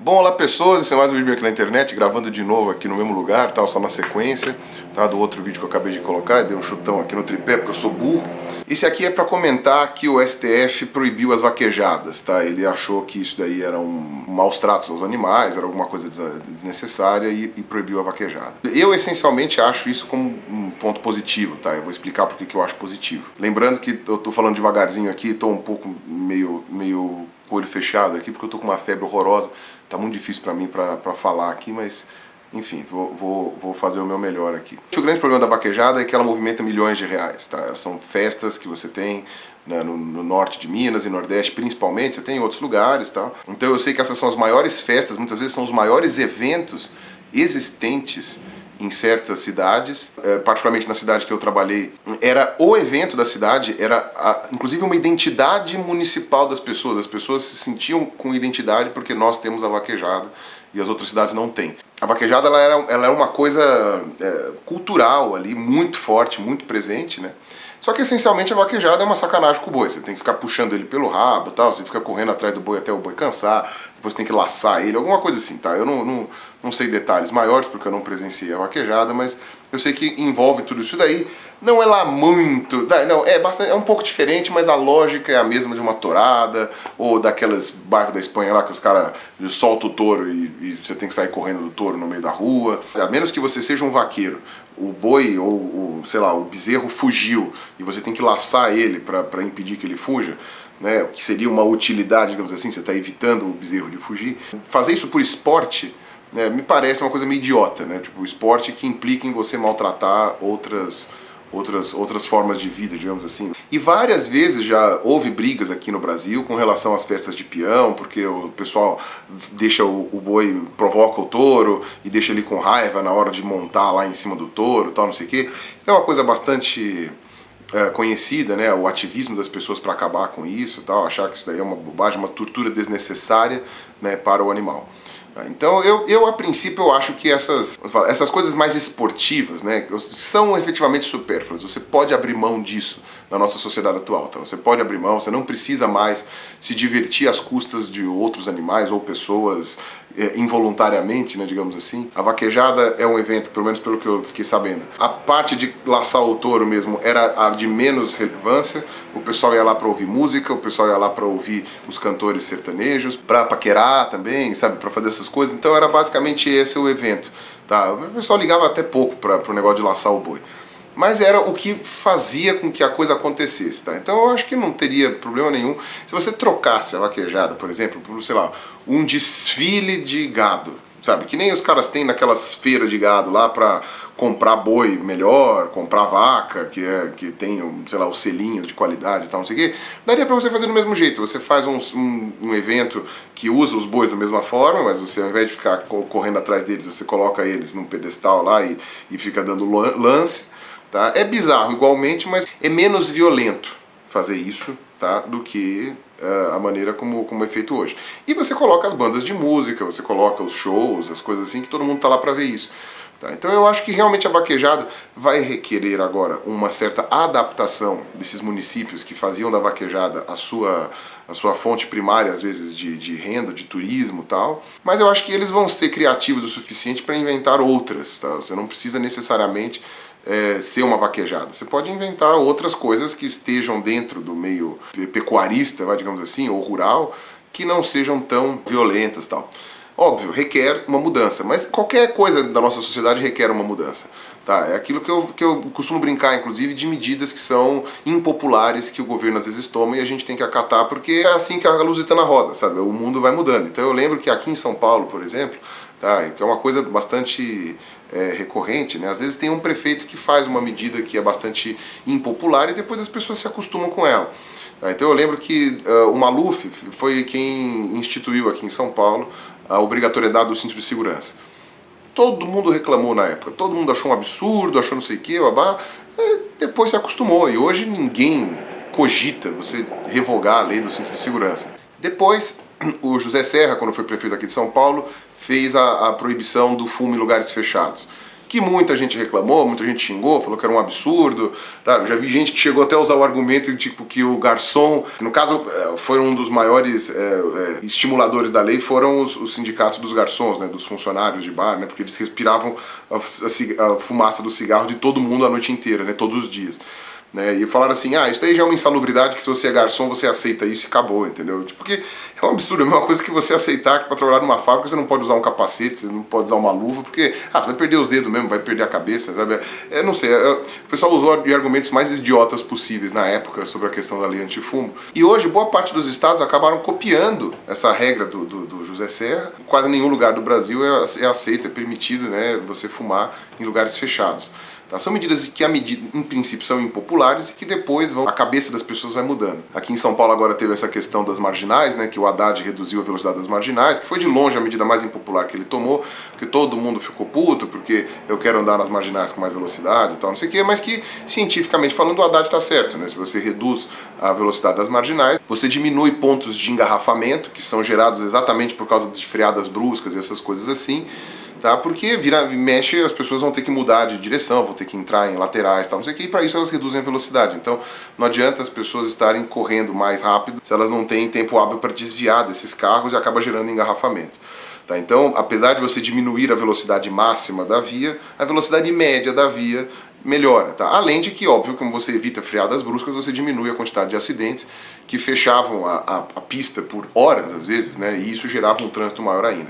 Bom, olá pessoas, esse é mais um vídeo aqui na internet, gravando de novo aqui no mesmo lugar, tá? Só na sequência, tá? Do outro vídeo que eu acabei de colocar, dei um chutão aqui no tripé porque eu sou burro. Esse aqui é para comentar que o STF proibiu as vaquejadas, tá? Ele achou que isso daí era um maus tratos aos animais, era alguma coisa desnecessária e proibiu a vaquejada. Eu essencialmente acho isso como um ponto positivo, tá? Eu vou explicar por que eu acho positivo. Lembrando que eu tô falando devagarzinho aqui, tô um pouco meio com o olho fechado aqui porque eu tô com uma febre horrorosa. Tá muito difícil para mim para falar aqui, mas enfim, vou fazer o meu melhor aqui. O grande problema da vaquejada é que ela movimenta milhões de reais, tá? São festas que você tem, né, no norte de Minas e Nordeste principalmente, você tem em outros lugares, tá? Então eu sei que essas são as maiores festas, muitas vezes são os maiores eventos existentes em certas cidades, particularmente na cidade que eu trabalhei, era o evento da cidade, era inclusive uma identidade municipal das pessoas. As pessoas se sentiam com identidade porque nós temos a vaquejada e as outras cidades não têm. A vaquejada ela era uma coisa cultural ali, muito forte, muito presente, né? Só que essencialmente a vaquejada é uma sacanagem com o boi. Você tem que ficar puxando ele pelo rabo, tal, você fica correndo atrás do boi até o boi cansar, depois tem que laçar ele, alguma coisa assim, tá? Eu não sei detalhes maiores porque eu não presenciei a vaquejada, mas eu sei que envolve tudo isso daí. Não é lá muito, não, é um pouco diferente, mas a lógica é a mesma de uma tourada, ou daquelas bairros da Espanha lá que os caras soltam o touro e você tem que sair correndo do touro no meio da rua. A menos que você seja um vaqueiro, o boi ou sei lá, o bezerro fugiu e você tem que laçar ele para impedir que ele fuja, né, o que seria uma utilidade, digamos assim, você está evitando o bezerro de fugir. Fazer isso por esporte, né, me parece uma coisa meio idiota, né, tipo, esporte que implica em você maltratar outras formas de vida, digamos assim. E várias vezes já houve brigas aqui no Brasil com relação às festas de peão, porque o pessoal deixa o boi, provoca o touro e deixa ele com raiva na hora de montar lá em cima do touro, tal, não sei o quê. Isso é uma coisa bastante conhecida, né, o ativismo das pessoas para acabar com isso, tal, achar que isso daí é uma bobagem, uma tortura desnecessária, né, para o animal. Então eu a princípio eu acho que essas coisas mais esportivas, né, são efetivamente supérfluas. Você pode abrir mão disso na nossa sociedade atual, tá? Você pode abrir mão, você não precisa mais se divertir às custas de outros animais ou pessoas involuntariamente, né, digamos assim. A vaquejada é um evento, pelo menos pelo que eu fiquei sabendo. A parte de laçar o touro mesmo era a de menos relevância. O pessoal ia lá para ouvir música, o pessoal ia lá para ouvir os cantores sertanejos, para paquerar também, sabe, para fazer essas coisas. Então era basicamente esse o evento, tá? O pessoal ligava até pouco para o negócio de laçar o boi. Mas era o que fazia com que a coisa acontecesse, tá? Então eu acho que não teria problema nenhum se você trocasse a vaquejada, por exemplo, por, sei lá, um desfile de gado, sabe? Que nem os caras têm naquelas feiras de gado lá pra comprar boi melhor, comprar vaca, que tem, sei lá, o selinho de qualidade e tal, não sei o quê. Daria pra você fazer do mesmo jeito. Você faz um evento que usa os bois da mesma forma, mas você, ao invés de ficar correndo atrás deles, você coloca eles num pedestal lá e fica dando lance. Tá? É bizarro igualmente, mas é menos violento fazer isso, tá, do que a maneira como é feito hoje. E você coloca as bandas de música, você coloca os shows, as coisas assim, que todo mundo tá lá para ver isso. Tá? Então eu acho que realmente a vaquejada vai requerer agora uma certa adaptação desses municípios que faziam da vaquejada a sua fonte primária, às vezes, de renda, de turismo e tal. Mas eu acho que eles vão ser criativos o suficiente para inventar outras. Tá? Você não precisa necessariamente ser uma vaquejada. Você pode inventar outras coisas que estejam dentro do meio pecuarista, digamos assim, ou rural, que não sejam tão violentas e tal. Óbvio, requer uma mudança, mas qualquer coisa da nossa sociedade requer uma mudança. Tá? É aquilo que eu costumo brincar, inclusive, de medidas que são impopulares, que o governo às vezes toma e a gente tem que acatar, porque é assim que a luz está na roda, sabe? O mundo vai mudando. Então eu lembro que aqui em São Paulo, por exemplo, tá, que é uma coisa bastante recorrente, né? Às vezes tem um prefeito que faz uma medida que é bastante impopular e depois as pessoas se acostumam com ela. Tá? Então eu lembro que o Maluf foi quem instituiu aqui em São Paulo a obrigatoriedade do cinto de segurança. Todo mundo reclamou na época, todo mundo achou um absurdo, achou não sei o que, depois se acostumou e hoje ninguém cogita você revogar a lei do cinto de segurança. Depois, o José Serra, quando foi prefeito aqui de São Paulo, fez a proibição do fumo em lugares fechados, que muita gente reclamou, muita gente xingou, falou que era um absurdo, tá? Eu já vi gente que chegou até a usar o argumento tipo que o garçom, no caso foram um dos maiores estimuladores da lei, foram os sindicatos dos garçons, né, dos funcionários de bar, né, porque eles respiravam a fumaça do cigarro de todo mundo a noite inteira, né, todos os dias. Né, e falaram assim, isso daí já é uma insalubridade que se você é garçom você aceita isso e acabou, entendeu? Porque é um absurdo, é a mesma coisa que você aceitar que para trabalhar numa fábrica você não pode usar um capacete, você não pode usar uma luva, porque você vai perder os dedos mesmo, vai perder a cabeça, sabe? Não sei, o pessoal usou de argumentos mais idiotas possíveis na época sobre a questão da lei antifumo. E hoje boa parte dos estados acabaram copiando essa regra do José Serra. Quase nenhum lugar do Brasil é aceito, é permitido, né, você fumar em lugares fechados. Tá? São medidas que, em princípio, são impopulares e que depois a cabeça das pessoas vai mudando. Aqui em São Paulo agora teve essa questão das marginais, né, que o Haddad reduziu a velocidade das marginais, que foi de longe a medida mais impopular que ele tomou, porque todo mundo ficou puto, porque eu quero andar nas marginais com mais velocidade e tal, não sei o quê, mas que, cientificamente falando, o Haddad está certo, né? Se você reduz a velocidade das marginais, você diminui pontos de engarrafamento, que são gerados exatamente por causa de freadas bruscas e essas coisas assim, tá? Porque mexe, as pessoas vão ter que mudar de direção, vão ter que entrar em laterais, tal, não sei o que, e para isso elas reduzem a velocidade. Então não adianta as pessoas estarem correndo mais rápido se elas não têm tempo hábil para desviar desses carros e acaba gerando engarrafamento. Tá? Então, apesar de você diminuir a velocidade máxima da via, a velocidade média da via melhora. Tá? Além de que, óbvio, como você evita freadas bruscas, você diminui a quantidade de acidentes que fechavam a pista por horas, às vezes, né? E isso gerava um trânsito maior ainda.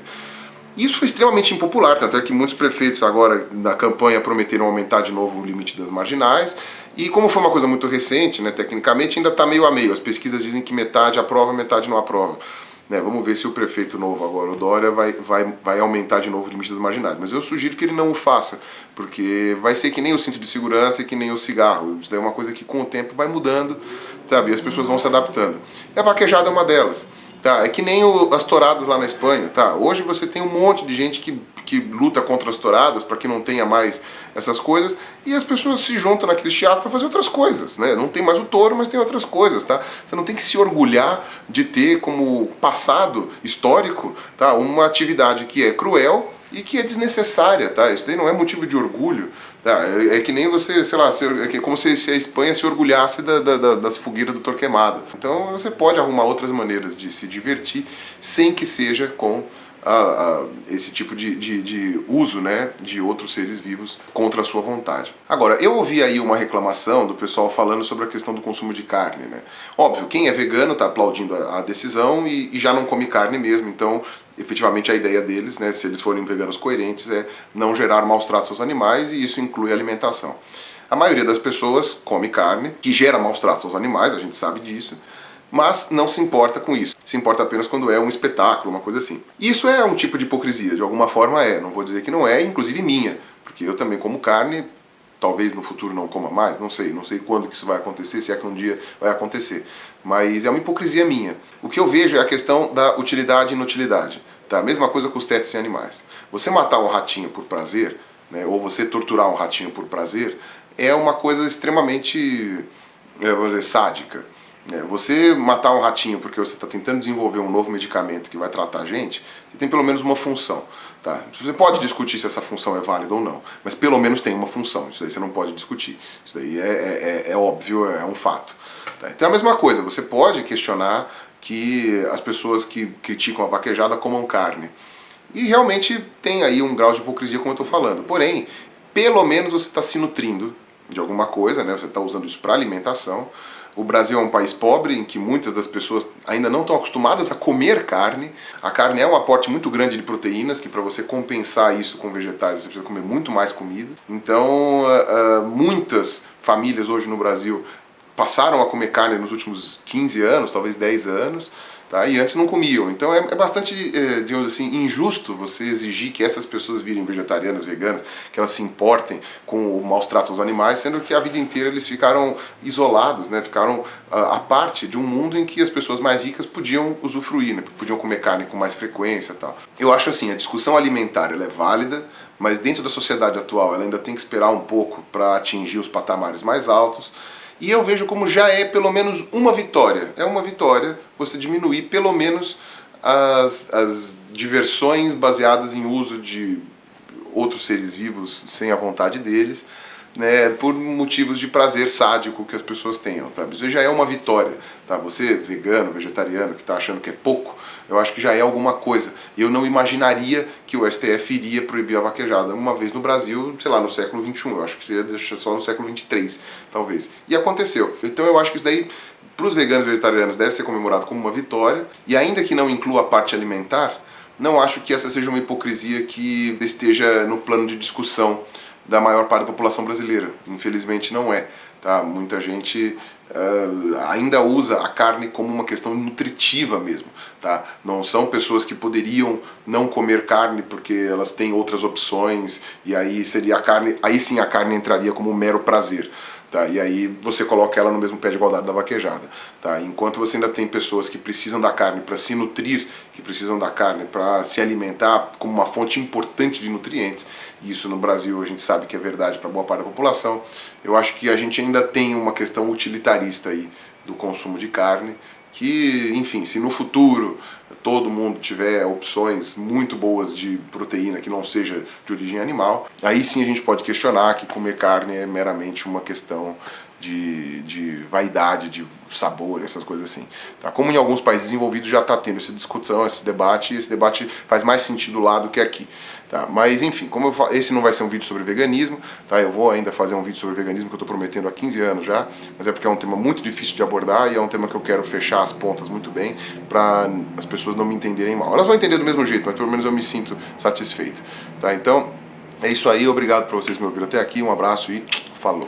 Isso foi extremamente impopular, tanto é que muitos prefeitos agora na campanha prometeram aumentar de novo o limite das marginais, e como foi uma coisa muito recente, né, tecnicamente ainda está meio a meio, as pesquisas dizem que metade aprova, metade não aprova. Né, vamos ver se o prefeito novo agora, o Dória, vai aumentar de novo o limite das marginais, mas eu sugiro que ele não o faça, porque vai ser que nem o cinto de segurança e que nem o cigarro, isso daí é uma coisa que com o tempo vai mudando, sabe, e as pessoas vão se adaptando. E a vaquejada é uma delas. Tá, é que nem as touradas lá na Espanha, tá? Hoje você tem um monte de gente que luta contra as touradas para que não tenha mais essas coisas, e as pessoas se juntam naqueles teatros para fazer outras coisas, né? Não tem mais o touro, mas tem outras coisas, tá? Você não tem que se orgulhar de ter como passado histórico, tá, uma atividade que é cruel e que é desnecessária, tá? Isso daí não é motivo de orgulho, tá? É que nem você, sei lá, é como se a Espanha se orgulhasse das fogueiras do Torquemada. Então você pode arrumar outras maneiras de se divertir sem que seja com esse tipo de uso, né, de outros seres vivos contra a sua vontade. Agora, eu ouvi aí uma reclamação do pessoal falando sobre a questão do consumo de carne, né? Óbvio, quem é vegano está aplaudindo a decisão e já não come carne mesmo, então efetivamente a ideia deles, né, se eles forem veganos coerentes, é não gerar maus tratos aos animais, e isso inclui a alimentação. A maioria das pessoas come carne, que gera maus tratos aos animais, a gente sabe disso, mas não se importa com isso. Se importa apenas quando é um espetáculo, uma coisa assim. Isso é um tipo de hipocrisia, de alguma forma é, não vou dizer que não é, inclusive minha, porque eu também como carne, talvez no futuro não coma mais, não sei quando que isso vai acontecer, se é que um dia vai acontecer, mas é uma hipocrisia minha. O que eu vejo é a questão da utilidade e inutilidade, tá? A mesma coisa com os testes em animais. Você matar um ratinho por prazer, né, ou você torturar um ratinho por prazer, é uma coisa extremamente, vamos dizer, sádica. Você matar um ratinho porque você está tentando desenvolver um novo medicamento que vai tratar a gente, tem pelo menos uma função. Tá? Você pode discutir se essa função é válida ou não, mas pelo menos tem uma função, isso daí você não pode discutir. Isso daí é óbvio, é um fato. Tá? Então é a mesma coisa, você pode questionar que as pessoas que criticam a vaquejada comam carne. E realmente tem aí um grau de hipocrisia, como eu estou falando. Porém, pelo menos você está se nutrindo de alguma coisa, né? Você está usando isso para alimentação. O Brasil é um país pobre em que muitas das pessoas ainda não estão acostumadas a comer carne. A carne é um aporte muito grande de proteínas, que para você compensar isso com vegetais você precisa comer muito mais comida. Então, muitas famílias hoje no Brasil passaram a comer carne nos últimos 15 anos, talvez 10 anos, tá? E antes não comiam. Então é bastante, digamos assim, injusto você exigir que essas pessoas virem vegetarianas, veganas, que elas se importem com o maus tratos aos animais, sendo que a vida inteira eles ficaram isolados, né? Ficaram à parte de um mundo em que as pessoas mais ricas podiam usufruir, né? Podiam comer carne com mais frequência e tal. Eu acho assim, a discussão alimentar ela é válida, mas dentro da sociedade atual ela ainda tem que esperar um pouco para atingir os patamares mais altos. E eu vejo como já é pelo menos uma vitória. É uma vitória você diminuir pelo menos as diversões baseadas em uso de outros seres vivos sem a vontade deles, né, por motivos de prazer sádico que as pessoas tenham, sabe? Isso já é uma vitória, tá? Você, vegano, vegetariano, que está achando que é pouco, eu acho que já é alguma coisa. E eu não imaginaria que o STF iria proibir a vaquejada uma vez no Brasil, sei lá, no século XXI. Eu acho que seria deixar só no século XXIII, talvez. E aconteceu. Então eu acho que isso daí, para os veganos e vegetarianos, deve ser comemorado como uma vitória. E ainda que não inclua a parte alimentar, não acho que essa seja uma hipocrisia que esteja no plano de discussão da maior parte da população brasileira. Infelizmente não é. Tá? Muita gente ainda usa a carne como uma questão nutritiva mesmo. Tá? Não são pessoas que poderiam não comer carne porque elas têm outras opções e aí seria a carne, aí sim a carne entraria como um mero prazer. Tá? E aí você coloca ela no mesmo pé de igualdade da vaquejada. Tá? Enquanto você ainda tem pessoas que precisam da carne para se nutrir, que precisam da carne para se alimentar como uma fonte importante de nutrientes, e isso no Brasil a gente sabe que é verdade para boa parte da população, eu acho que a gente ainda tem uma questão utilitarista aí do consumo de carne, que, enfim, se no futuro todo mundo tiver opções muito boas de proteína que não seja de origem animal, aí sim a gente pode questionar que comer carne é meramente uma questão de vaidade, de sabor, essas coisas assim. Tá? Como em alguns países desenvolvidos já está tendo essa discussão, esse debate faz mais sentido lá do que aqui. Tá? Mas enfim, como eu falo, esse não vai ser um vídeo sobre veganismo, tá? Eu vou ainda fazer um vídeo sobre veganismo que eu estou prometendo há 15 anos já, mas é porque é um tema muito difícil de abordar e é um tema que eu quero fechar as pontas muito bem para as pessoas não me entenderem mal. Elas vão entender do mesmo jeito, mas pelo menos eu me sinto satisfeito. Tá? Então, é isso aí, obrigado por vocês me ouvirem até aqui, um abraço e falou!